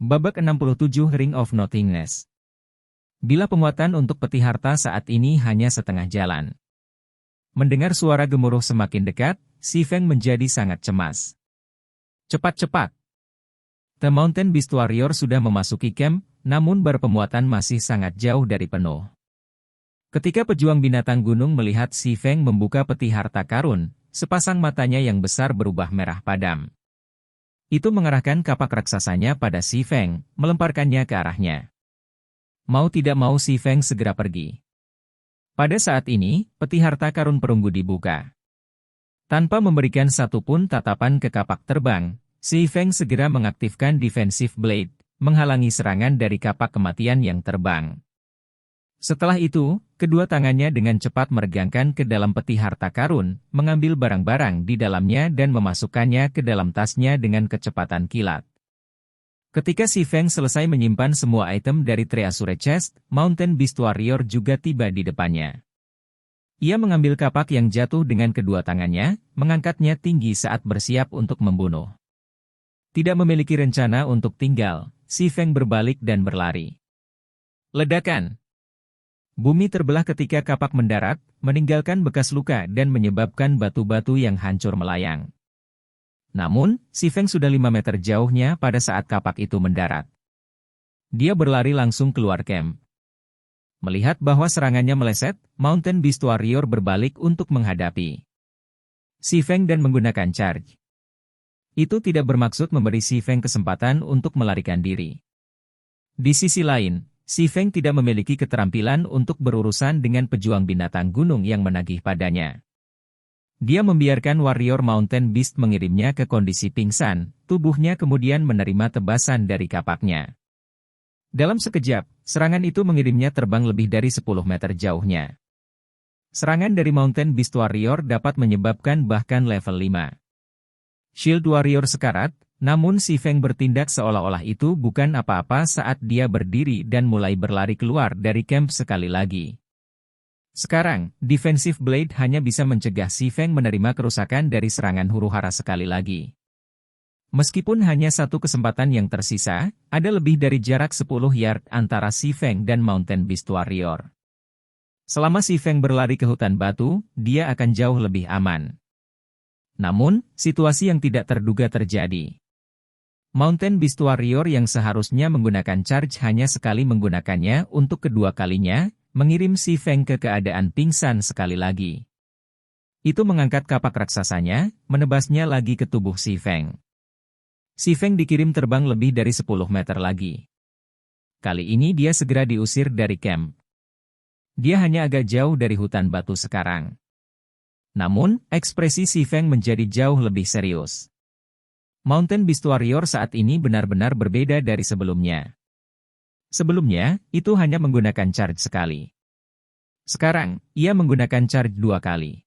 Babak 67 Ring of Nothingness. Bila penguatan untuk peti harta saat ini hanya setengah jalan. Mendengar suara gemuruh semakin dekat, Si Feng menjadi sangat cemas. Cepat-cepat. The Mountain Beast Warrior sudah memasuki camp, namun bar pemuatan masih sangat jauh dari penuh. Ketika pejuang binatang gunung melihat Si Feng membuka peti harta karun, sepasang matanya yang besar berubah merah padam. Itu mengarahkan kapak raksasanya pada Si Feng, melemparkannya ke arahnya. Mau tidak mau Si Feng segera pergi. Pada saat ini, peti harta karun perunggu dibuka. Tanpa memberikan satupun tatapan ke kapak terbang, Si Feng segera mengaktifkan Defensive Blade, menghalangi serangan dari kapak kematian yang terbang. Setelah itu, kedua tangannya dengan cepat meregangkan ke dalam peti harta karun, mengambil barang-barang di dalamnya dan memasukkannya ke dalam tasnya dengan kecepatan kilat. Ketika Si Feng selesai menyimpan semua item dari Treasure Chest, Mountain Beast Warrior juga tiba di depannya. Ia mengambil kapak yang jatuh dengan kedua tangannya, mengangkatnya tinggi saat bersiap untuk membunuh. Tidak memiliki rencana untuk tinggal, Si Feng berbalik dan berlari. Ledakan! Bumi terbelah ketika kapak mendarat, meninggalkan bekas luka dan menyebabkan batu-batu yang hancur melayang. Namun, Si Feng sudah 5 meter jauhnya pada saat kapak itu mendarat. Dia berlari langsung keluar camp. Melihat bahwa serangannya meleset, Mountain Beast Warrior berbalik untuk menghadapi Si Feng dan menggunakan charge. Itu tidak bermaksud memberi Si Feng kesempatan untuk melarikan diri. Di sisi lain, Si Feng tidak memiliki keterampilan untuk berurusan dengan pejuang binatang gunung yang menagih padanya. Dia membiarkan Warrior Mountain Beast mengirimnya ke kondisi pingsan, tubuhnya kemudian menerima tebasan dari kapaknya. Dalam sekejap, serangan itu mengirimnya terbang lebih dari 10 meter jauhnya. Serangan dari Mountain Beast Warrior dapat menyebabkan bahkan level 5. Shield Warrior sekarat, namun Si Feng bertindak seolah-olah itu bukan apa-apa saat dia berdiri dan mulai berlari keluar dari camp sekali lagi. Sekarang, Defensive Blade hanya bisa mencegah Si Feng menerima kerusakan dari serangan huru-hara sekali lagi. Meskipun hanya satu kesempatan yang tersisa, ada lebih dari jarak 10 yard antara Si Feng dan Mountain Beast Warrior. Selama Si Feng berlari ke hutan batu, dia akan jauh lebih aman. Namun, situasi yang tidak terduga terjadi. Mountain Beast Warrior yang seharusnya menggunakan charge hanya sekali menggunakannya untuk kedua kalinya, mengirim Si Feng ke keadaan pingsan sekali lagi. Itu mengangkat kapak raksasanya, menebasnya lagi ke tubuh Si Feng. Si Feng dikirim terbang lebih dari 10 meter lagi. Kali ini dia segera diusir dari camp. Dia hanya agak jauh dari hutan batu sekarang. Namun, ekspresi Si Feng menjadi jauh lebih serius. Mountain Beast Warrior saat ini benar-benar berbeda dari sebelumnya. Sebelumnya, itu hanya menggunakan charge sekali. Sekarang, ia menggunakan charge 2 kali.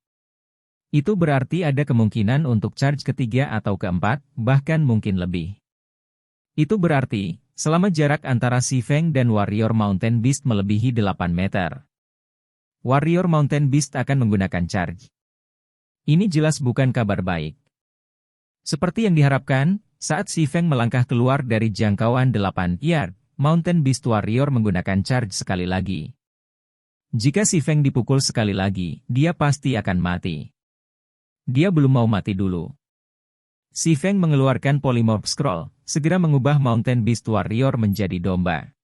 Itu berarti ada kemungkinan untuk charge ketiga atau keempat, bahkan mungkin lebih. Itu berarti, selama jarak antara Si Feng dan Warrior Mountain Beast melebihi 8 meter. Warrior Mountain Beast akan menggunakan charge. Ini jelas bukan kabar baik. Seperti yang diharapkan, saat Si Feng melangkah keluar dari jangkauan 8 yard, Mountain Beast Warrior menggunakan charge sekali lagi. Jika Si Feng dipukul sekali lagi, dia pasti akan mati. Dia belum mau mati dulu. Si Feng mengeluarkan Polymorph Scroll, segera mengubah Mountain Beast Warrior menjadi domba.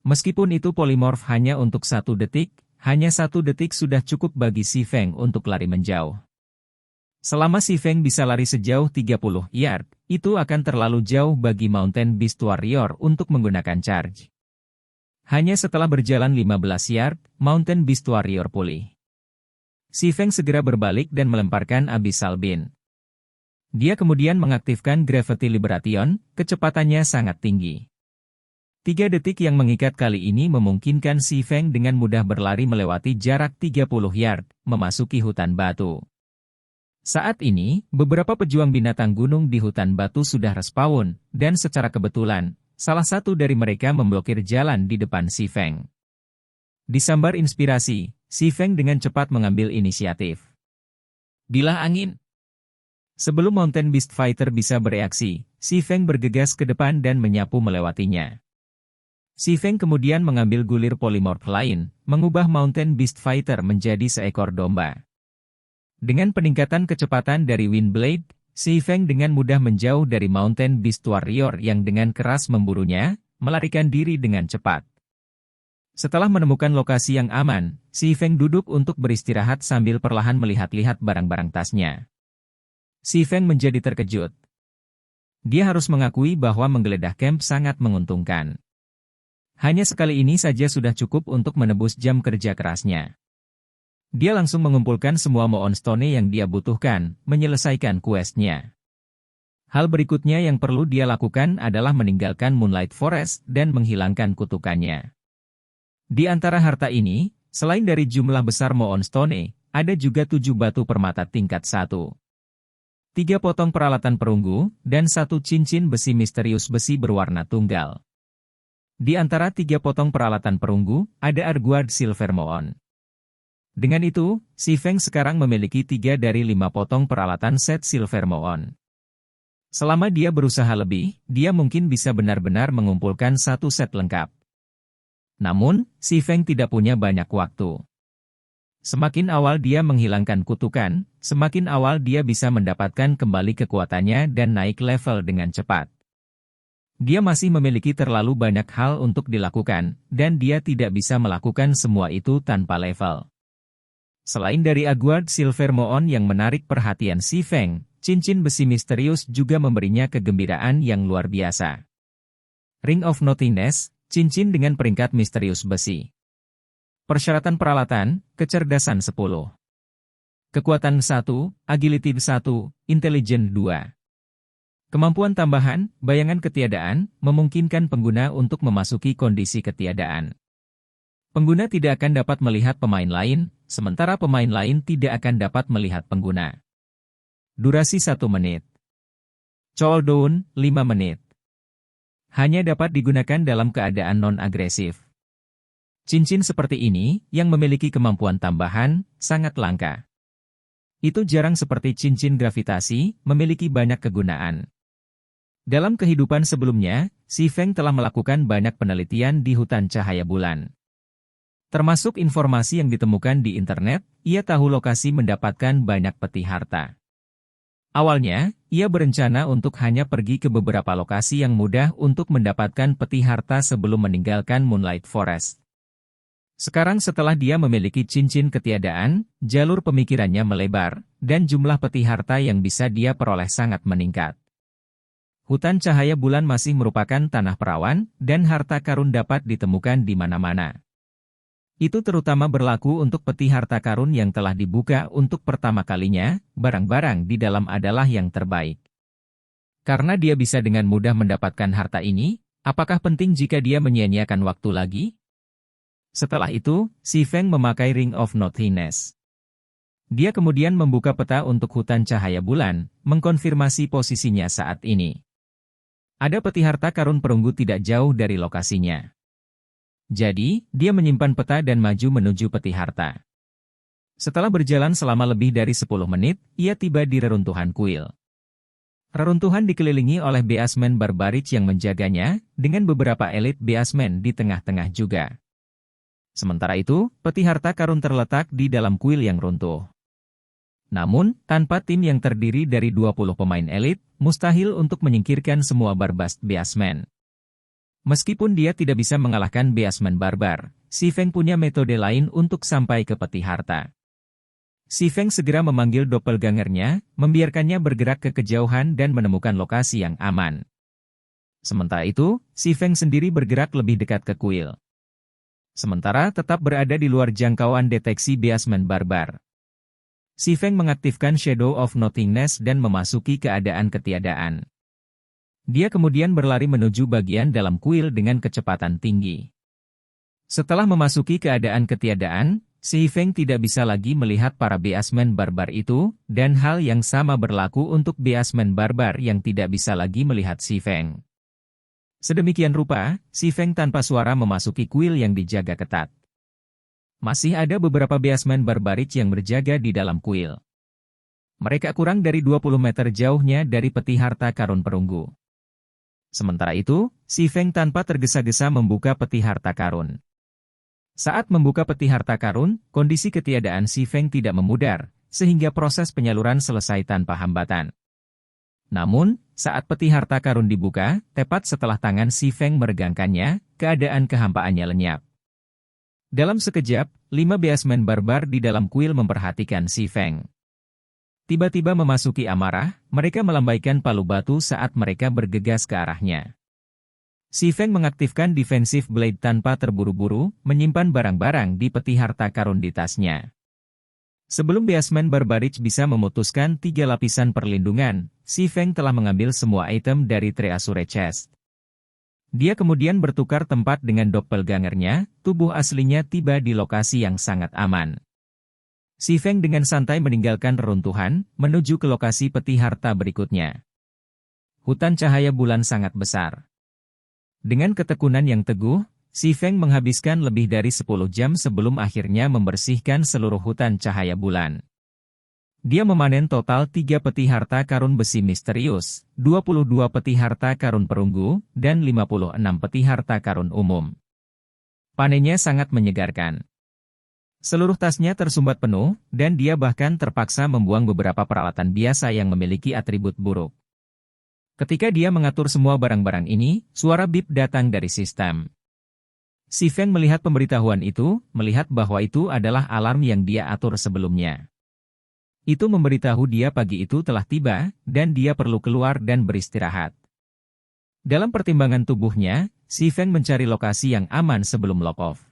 Meskipun itu Polymorph hanya untuk 1 detik, hanya 1 detik sudah cukup bagi Si Feng untuk lari menjauh. Selama Si Feng bisa lari sejauh 30 yard, itu akan terlalu jauh bagi Mountain Beast Warrior untuk menggunakan charge. Hanya setelah berjalan 15 yard, Mountain Beast Warrior pulih. Si Feng segera berbalik dan melemparkan Abyssal Beam. Dia kemudian mengaktifkan Gravity Liberation, kecepatannya sangat tinggi. 3 detik yang mengikat kali ini memungkinkan Si Feng dengan mudah berlari melewati jarak 30 yard, memasuki hutan batu. Saat ini, beberapa pejuang binatang gunung di hutan batu sudah respawn, dan secara kebetulan, salah satu dari mereka memblokir jalan di depan Si Feng. Disambar inspirasi, Si Feng dengan cepat mengambil inisiatif. Bilah angin. Sebelum Mountain Beast Fighter bisa bereaksi, Si Feng bergegas ke depan dan menyapu melewatinya. Si Feng kemudian mengambil gulir polimorph lain, mengubah Mountain Beast Fighter menjadi seekor domba. Dengan peningkatan kecepatan dari Windblade, Si Feng dengan mudah menjauh dari Mountain Beast Warrior yang dengan keras memburunya, melarikan diri dengan cepat. Setelah menemukan lokasi yang aman, Si Feng duduk untuk beristirahat sambil perlahan melihat-lihat barang-barang tasnya. Si Feng menjadi terkejut. Dia harus mengakui bahwa menggeledah camp sangat menguntungkan. Hanya sekali ini saja sudah cukup untuk menebus jam kerja kerasnya. Dia langsung mengumpulkan semua Moonstone yang dia butuhkan, menyelesaikan quest-nya. Hal berikutnya yang perlu dia lakukan adalah meninggalkan Moonlight Forest dan menghilangkan kutukannya. Di antara harta ini, selain dari jumlah besar Moonstone, ada juga 7 batu permata tingkat 1. 3 potong peralatan perunggu, dan 1 cincin besi misterius besi berwarna tunggal. Di antara 3 potong peralatan perunggu, ada Arguard Silver Moon. Dengan itu, Si Feng sekarang memiliki 3 dari 5 potong peralatan set Silver Moon. Selama dia berusaha lebih, dia mungkin bisa benar-benar mengumpulkan 1 set lengkap. Namun, Si Feng tidak punya banyak waktu. Semakin awal dia menghilangkan kutukan, semakin awal dia bisa mendapatkan kembali kekuatannya dan naik level dengan cepat. Dia masih memiliki terlalu banyak hal untuk dilakukan, dan dia tidak bisa melakukan semua itu tanpa level. Selain dari Arguard Silver Moon yang menarik perhatian Si Feng, cincin besi misterius juga memberinya kegembiraan yang luar biasa. Ring of Nothingness, cincin dengan peringkat misterius besi. Persyaratan peralatan, kecerdasan 10. Kekuatan 1, agility 1, intelligence 2. Kemampuan tambahan, bayangan ketiadaan, memungkinkan pengguna untuk memasuki kondisi ketiadaan. Pengguna tidak akan dapat melihat pemain lain, sementara pemain lain tidak akan dapat melihat pengguna. Durasi 1 menit. Cooldown, 5 menit. Hanya dapat digunakan dalam keadaan non-agresif. Cincin seperti ini, yang memiliki kemampuan tambahan, sangat langka. Itu jarang seperti cincin gravitasi, memiliki banyak kegunaan. Dalam kehidupan sebelumnya, Si Feng telah melakukan banyak penelitian di hutan cahaya bulan. Termasuk informasi yang ditemukan di internet, ia tahu lokasi mendapatkan banyak peti harta. Awalnya, ia berencana untuk hanya pergi ke beberapa lokasi yang mudah untuk mendapatkan peti harta sebelum meninggalkan Moonlight Forest. Sekarang setelah dia memiliki cincin ketiadaan, jalur pemikirannya melebar, dan jumlah peti harta yang bisa dia peroleh sangat meningkat. Hutan cahaya bulan masih merupakan tanah perawan, dan harta karun dapat ditemukan di mana-mana. Itu terutama berlaku untuk peti harta karun yang telah dibuka untuk pertama kalinya, barang-barang di dalam adalah yang terbaik. Karena dia bisa dengan mudah mendapatkan harta ini, apakah penting jika dia menyia-nyiakan waktu lagi? Setelah itu, Si Feng memakai Ring of Nothingness. Dia kemudian membuka peta untuk hutan cahaya bulan, mengkonfirmasi posisinya saat ini. Ada peti harta karun perunggu tidak jauh dari lokasinya. Jadi, dia menyimpan peta dan maju menuju peti harta. Setelah berjalan selama lebih dari 10 menit, ia tiba di reruntuhan kuil. Reruntuhan dikelilingi oleh Beastmen Barbaric yang menjaganya, dengan beberapa elit Beastmen di tengah-tengah juga. Sementara itu, peti harta karun terletak di dalam kuil yang runtuh. Namun, tanpa tim yang terdiri dari 20 pemain elit, mustahil untuk menyingkirkan semua Barbast Beastmen. Meskipun dia tidak bisa mengalahkan Beastmen Barbar, Si Feng punya metode lain untuk sampai ke peti harta. Si Feng segera memanggil doppelgangernya, membiarkannya bergerak ke kejauhan dan menemukan lokasi yang aman. Sementara itu, Si Feng sendiri bergerak lebih dekat ke kuil. Sementara tetap berada di luar jangkauan deteksi Beastmen Barbar. Si Feng mengaktifkan Shadow of Nothingness dan memasuki keadaan ketiadaan. Dia kemudian berlari menuju bagian dalam kuil dengan kecepatan tinggi. Setelah memasuki keadaan ketiadaan, Si Feng tidak bisa lagi melihat para Beastmen Barbar itu, dan hal yang sama berlaku untuk Beastmen Barbar yang tidak bisa lagi melihat Si Feng. Sedemikian rupa, Si Feng tanpa suara memasuki kuil yang dijaga ketat. Masih ada beberapa Beastmen Barbaric yang berjaga di dalam kuil. Mereka kurang dari 20 meter jauhnya dari peti harta karun perunggu. Sementara itu, Si Feng tanpa tergesa-gesa membuka peti harta karun. Saat membuka peti harta karun, kondisi ketiadaan Si Feng tidak memudar, sehingga proses penyaluran selesai tanpa hambatan. Namun, saat peti harta karun dibuka, tepat setelah tangan Si Feng meregangkannya, keadaan kehampaannya lenyap. Dalam sekejap, 5 beasmen barbar di dalam kuil memperhatikan Si Feng. Tiba-tiba memasuki amarah, mereka melambaikan palu batu saat mereka bergegas ke arahnya. Si Feng mengaktifkan defensive blade tanpa terburu-buru, menyimpan barang-barang di peti harta karun di tasnya. Sebelum beasmen Barbarich bisa memutuskan 3 lapisan perlindungan, Si Feng telah mengambil semua item dari Treasure Chest. Dia kemudian bertukar tempat dengan doppelgangernya, tubuh aslinya tiba di lokasi yang sangat aman. Si Feng dengan santai meninggalkan reruntuhan, menuju ke lokasi peti harta berikutnya. Hutan cahaya bulan sangat besar. Dengan ketekunan yang teguh, Si Feng menghabiskan lebih dari 10 jam sebelum akhirnya membersihkan seluruh hutan cahaya bulan. Dia memanen total 3 peti harta karun besi misterius, 22 peti harta karun perunggu, dan 56 peti harta karun umum. Panennya sangat menyegarkan. Seluruh tasnya tersumbat penuh, dan dia bahkan terpaksa membuang beberapa peralatan biasa yang memiliki atribut buruk. Ketika dia mengatur semua barang-barang ini, suara bip datang dari sistem. Si Feng melihat pemberitahuan itu, melihat bahwa itu adalah alarm yang dia atur sebelumnya. Itu memberitahu dia pagi itu telah tiba, dan dia perlu keluar dan beristirahat. Dalam pertimbangan tubuhnya, Si Feng mencari lokasi yang aman sebelum lock off.